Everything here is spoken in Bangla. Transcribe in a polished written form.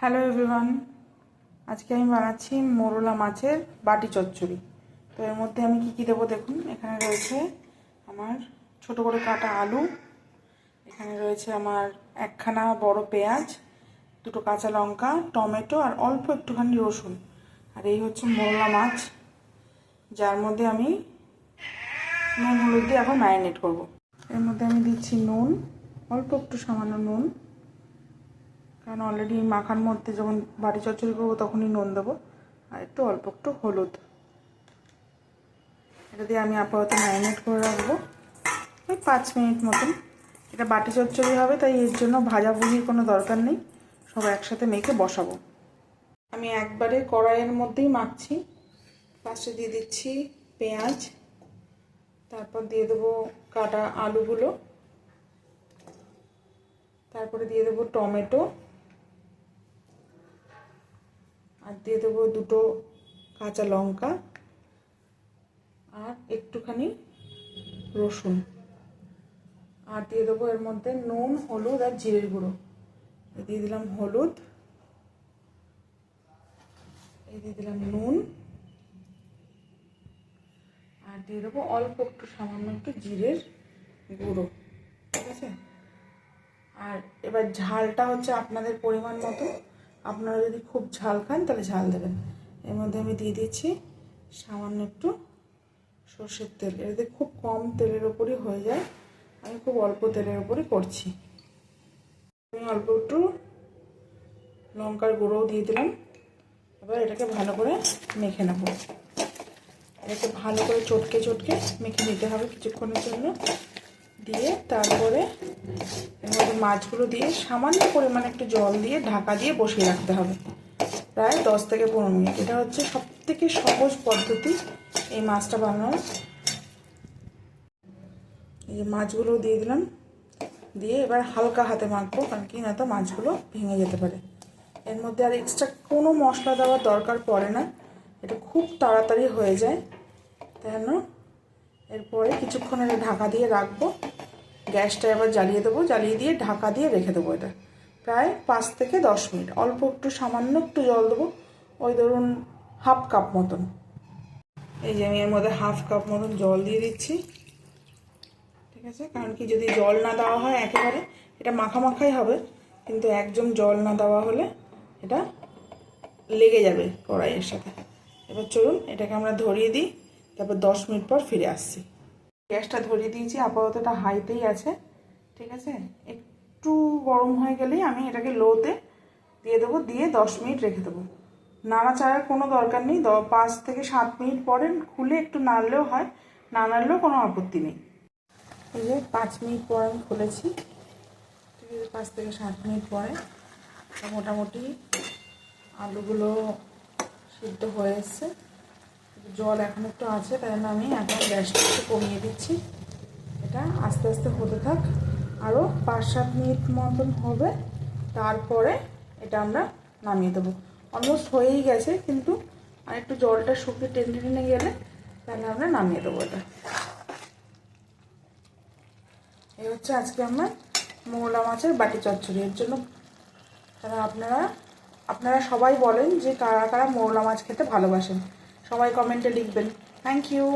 হ্যালো এভরিওয়ান, আজকে আমি বানাচ্ছি মোরলা মাছের বাটি চচ্চড়ি। তো এর মধ্যে আমি কি দেবো দেখুন। এখানে রয়েছে আমার ছোট করে কাটা আলু, এখানে রয়েছে আমার একখানা বড় পেঁয়াজ, দুটো কাঁচা লঙ্কা, টমেটো আর অল্প একটুখানি রসুন। আর এই হচ্ছে মোরলা মাছ, যার মধ্যে আমি নুন হলুদ দিয়ে এখন ম্যারিনেট করব। এর মধ্যে আমি দিচ্ছি নুন, অল্প একটু সামান্য নুন, কারণ অলরেডি মাখার মধ্যে যখন বাটি চচ্চড়ি করবো তখনই নুন দেবো। আর একটু অল্প একটু হলুদ, এটা দিয়ে আমি আপাতত ম্যারিনেট করে রাখবো ওই 5 মিনিট মতন। এটা বাটি চচ্চড়ি হবে, তাই এর জন্য ভাজাভুজির কোনো দরকার নেই, সব একসাথে মেখে বসাবো। আমি একবারে কড়াইয়ের মধ্যেই মাখছি। ফার্স্টে দিয়ে দিচ্ছি পেঁয়াজ, তারপর দিয়ে দেবো কাটা আলুগুলো, তারপরে দিয়ে দেবো টমেটো, আর দিয়ে দেবো দুটো কাঁচা লঙ্কা আর একটুখানি রসুন, আর দিয়ে দেবো এর মধ্যে নুন, হলুদ আর জিরের গুঁড়ো। দিয়ে দিলাম হলুদ, এই দিয়ে দিলাম নুন, আর দিয়ে দেবো অল্প একটু সামান্য একটু জিরের গুঁড়ো। ঠিক আছে। আর এবার ঝালটা হচ্ছে আপনাদের পরিমাণ মতো, আপনারা যদি খুব ঝাল খান তাহলে ঝাল দেবেন। এর মধ্যে আমি দিয়ে দিচ্ছি সামান্য একটু সর্ষের তেল। এতে খুব কম তেলের ওপরই হয়ে যায়, আমি খুব অল্প তেলের ওপরই করছি। আমি অল্প একটু লঙ্কার গুঁড়োও দিয়ে দিলাম। এবার এটাকে ভালো করে মেখে নেব। এটাকে ভালো করে চটকে চটকে মেখে নিতে হবে কিছুক্ষণের জন্য। দিয়ে তারপরে এর মধ্যে মাছগুলো দিয়ে সামান্য পরিমাণে একটু জল দিয়ে ঢাকা দিয়ে বসিয়ে রাখতে হবে প্রায় 10 থেকে 15 মিনিট। এটা হচ্ছে সবথেকে সহজ পদ্ধতি এই মাছটা বানানোর। এই যে মাছগুলো দিয়ে দিলাম, দিয়ে এবার হালকা হাতে মাখবো, কারণ কি না তো মাছগুলো ভেঙে যেতে পারে। এর মধ্যে আর এক্সট্রা কোনো মশলা দেওয়ার দরকার পড়ে না, এটা খুব তাড়াতাড়ি হয়ে যায়। তাই জন্য এরপরে কিছুক্ষণ এটা ঢাকা দিয়ে রাখবো। গ্যাসটা এবার জ্বালিয়ে দেবো, জ্বালিয়ে দিয়ে ঢাকা দিয়ে রেখে দেবো এটা প্রায় 5 থেকে 10 মিনিট। অল্প একটু সামান্য একটু জল দেবো, ওই ধরুন হাফ কাপ মতন। এই যে আমি এর মধ্যে হাফ কাপ মতন জল দিয়ে দিচ্ছি। ঠিক আছে, কারণ কি যদি জল না দেওয়া হয় একেবারে এটা মাখা মাখাই হবে, কিন্তু একদম জল না দেওয়া হলে এটা লেগে যাবে কড়াইয়ের সাথে। এবার চলুন এটাকে আমরা ধরিয়ে দিই, তারপর 10 মিনিট পর ফিরে আসছি। গ্যাসটা ধরিয়ে দিয়েছি, আপাতত এটা হাইতেই আছে। ঠিক আছে, একটু গরম হয়ে গেলেই আমি এটাকে লোতে দিয়ে দেবো, দিয়ে 10 মিনিট রেখে দেবো। নাড়াচাড়ার কোনো দরকার নেই। 5 থেকে 7 মিনিট পরে খুলে একটু নাড়লেও হয়, না নাড়লেও কোনো আপত্তি নেই। এই যে 5 মিনিট পর আমি খুলেছি। ঠিক আছে, 5 থেকে 7 মিনিট পরে মোটামুটি আলুগুলো সিদ্ধ হয়ে এসছে। জল এখন একটু আছে, তাই জন্য আমি এখন গ্যাসটা একটু কমিয়ে দিচ্ছি। এটা আস্তে আস্তে হতে থাক, আরও 5-7 মিনিট মতন হবে, তারপরে এটা আমরা নামিয়ে দেবো। অলমোস্ট হয়েই গেছে, কিন্তু আর একটু জলটা শুকিয়ে টেনে টেনে গেলে তাহলে আমরা নামিয়ে দেবো এটা। এই হচ্ছে আজকে আমার মোরলা মাছের বাটি চচ্চড়ি। এর জন্য আপনারা সবাই বলেন যে কারা কারা মোরলা মাছ খেতে ভালোবাসেন, সবাই কমেন্টে লিখবেন। Thank you.